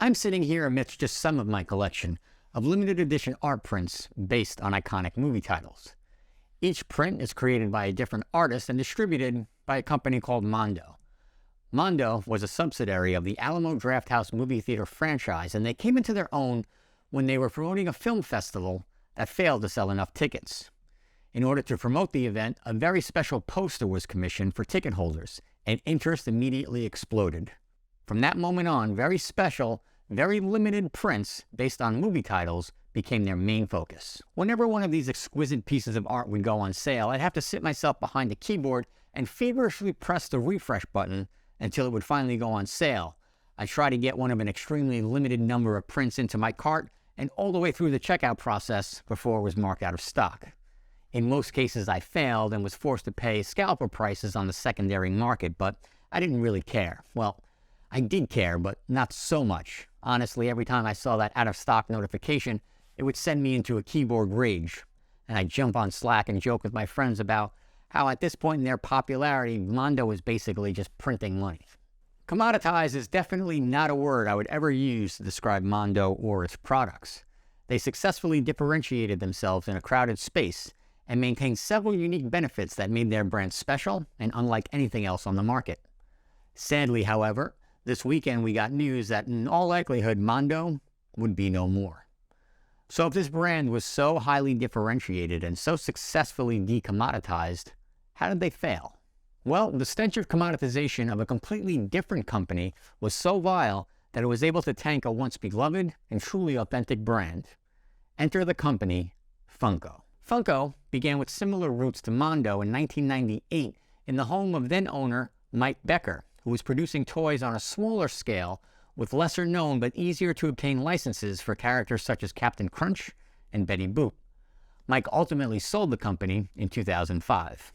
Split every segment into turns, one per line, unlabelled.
I'm sitting here amidst just some of my collection of limited edition art prints based on iconic movie titles. Each print is created by a different artist and distributed by a company called Mondo. Mondo was a subsidiary of the Alamo Drafthouse movie theater franchise, and they came into their own when they were promoting a film festival that failed to sell enough tickets. In order to promote the event, a very special poster was commissioned for ticket holders, and interest immediately exploded. From that moment on, very special, very limited prints based on movie titles became their main focus. Whenever one of these exquisite pieces of art would go on sale, I'd have to sit myself behind the keyboard and feverishly press the refresh button until it would finally go on sale. I'd try to get one of an extremely limited number of prints into my cart and all the way through the checkout process before it was marked out of stock. In most cases, I failed and was forced to pay scalper prices on the secondary market, but I didn't really care. Well, I did care, but not so much. Honestly, every time I saw that out-of-stock notification, it would send me into a keyboard rage. And I'd jump on Slack and joke with my friends about how at this point in their popularity, Mondo was basically just printing money. Commoditized is definitely not a word I would ever use to describe Mondo or its products. They successfully differentiated themselves in a crowded space and maintained several unique benefits that made their brand special and unlike anything else on the market. Sadly, however, this weekend we got news that in all likelihood Mondo would be no more. So if this brand was so highly differentiated and so successfully decommoditized, how did they fail? Well, the stench of commoditization of a completely different company was so vile that it was able to tank a once beloved and truly authentic brand. Enter the company, Funko. Funko began with similar roots to Mondo in 1998 in the home of then-owner Mike Becker, who was producing toys on a smaller scale with lesser known but easier to obtain licenses for characters such as Captain Crunch and Betty Boop. Mike ultimately sold the company in 2005.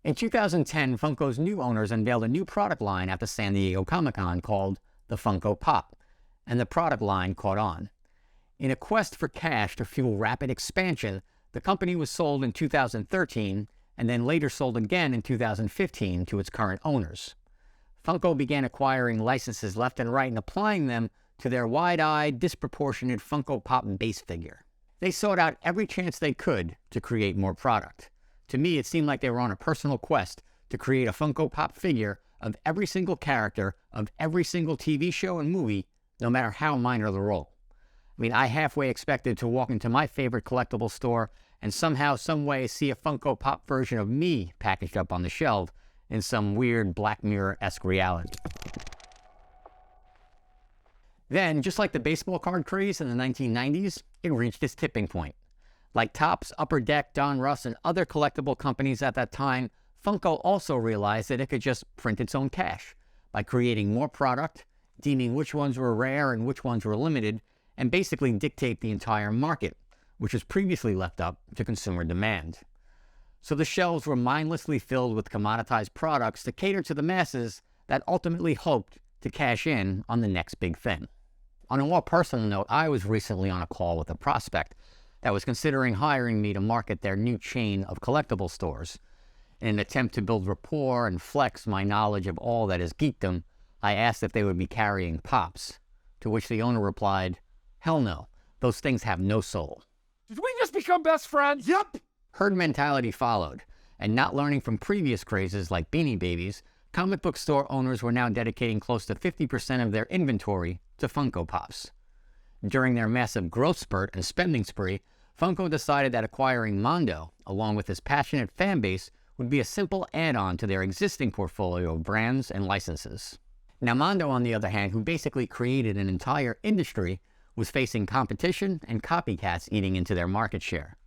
In 2010, Funko's new owners unveiled a new product line at the San Diego Comic-Con called the Funko Pop, and the product line caught on. In a quest for cash to fuel rapid expansion, the company was sold in 2013 and then later sold again in 2015 to its current owners. Funko began acquiring licenses left and right and applying them to their wide-eyed, disproportionate Funko Pop base figure. They sought out every chance they could to create more product. To me, it seemed like they were on a personal quest to create a Funko Pop figure of every single character of every single TV show and movie, no matter how minor the role. I mean, I halfway expected to walk into my favorite collectible store and somehow, some way see a Funko Pop version of me packaged up on the shelf in some weird Black Mirror-esque reality. Then, just like the baseball card craze in the 1990s, it reached its tipping point. Like Topps, Upper Deck, Don Russ, and other collectible companies at that time, Funko also realized that it could just print its own cash by creating more product, deeming which ones were rare and which ones were limited, and basically dictate the entire market, which was previously left up to consumer demand. So the shelves were mindlessly filled with commoditized products to cater to the masses that ultimately hoped to cash in on the next big thing. On a more personal note, I was recently on a call with a prospect that was considering hiring me to market their new chain of collectible stores. In an attempt to build rapport and flex my knowledge of all that is geekdom, I asked if they would be carrying Pops, to which the owner replied, "Hell no, those things have no soul."
Did we just become best friends? Yep!
Herd mentality followed, and not learning from previous crazes like Beanie Babies, comic book store owners were now dedicating close to 50% of their inventory to Funko Pops. During their massive growth spurt and spending spree, Funko decided that acquiring Mondo, along with his passionate fan base, would be a simple add-on to their existing portfolio of brands and licenses. Now Mondo, on the other hand, who basically created an entire industry, was facing competition and copycats eating into their market share.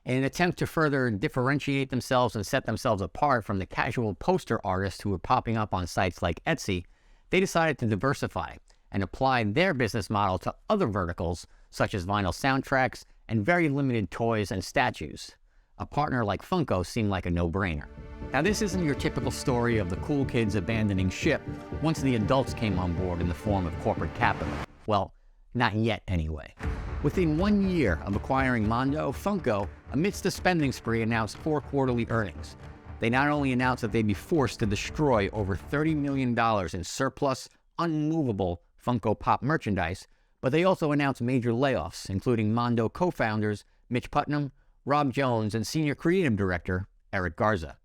In an attempt to further differentiate themselves and set themselves apart from the casual poster artists who were popping up on sites like Etsy, they decided to diversify and apply their business model to other verticals such as vinyl soundtracks and very limited toys and statues. A partner like Funko seemed like a no-brainer. Now this isn't your typical story of the cool kids abandoning ship once the adults came on board in the form of corporate capital. Well, not yet anyway. Within 1 year of acquiring Mondo, Funko, amidst the spending spree, announced 4 quarterly earnings. They not only announced that they'd be forced to destroy over $30 million in surplus, unmovable Funko Pop merchandise, but they also announced major layoffs, including Mondo co-founders Mitch Putnam, Rob Jones, and Senior Creative Director Eric Garza.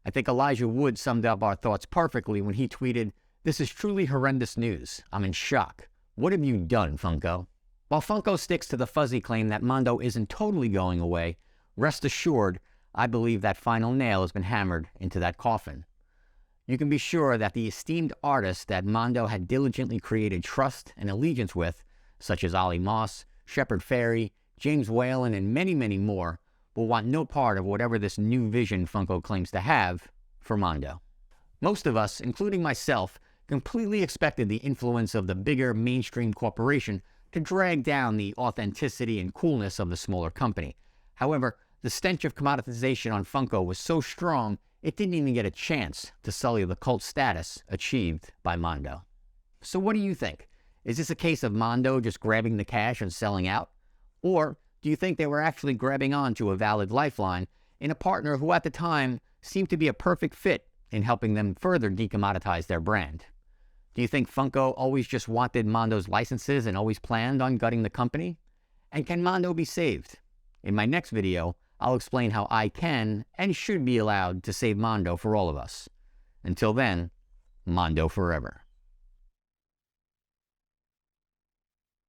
I think Elijah Wood summed up our thoughts perfectly when he tweeted, "This is truly horrendous news. I'm in shock. What have you done, Funko?" While Funko sticks to the fuzzy claim that Mondo isn't totally going away, rest assured, I believe that final nail has been hammered into that coffin. You can be sure that the esteemed artists that Mondo had diligently created trust and allegiance with, such as Ollie Moss, Shepard Fairey, James Whalen, and many, many more, will want no part of whatever this new vision Funko claims to have for Mondo. Most of us, including myself, completely expected the influence of the bigger mainstream corporation to drag down the authenticity and coolness of the smaller company. However, the stench of commoditization on Funko was so strong, it didn't even get a chance to sully the cult status achieved by Mondo. So what do you think? Is this a case of Mondo just grabbing the cash and selling out? Or do you think they were actually grabbing onto a valid lifeline in a partner who at the time seemed to be a perfect fit in helping them further decommoditize their brand? Do you think Funko always just wanted Mondo's licenses and always planned on gutting the company? And can Mondo be saved? In my next video, I'll explain how I can and should be allowed to save Mondo for all of us. Until then, Mondo forever.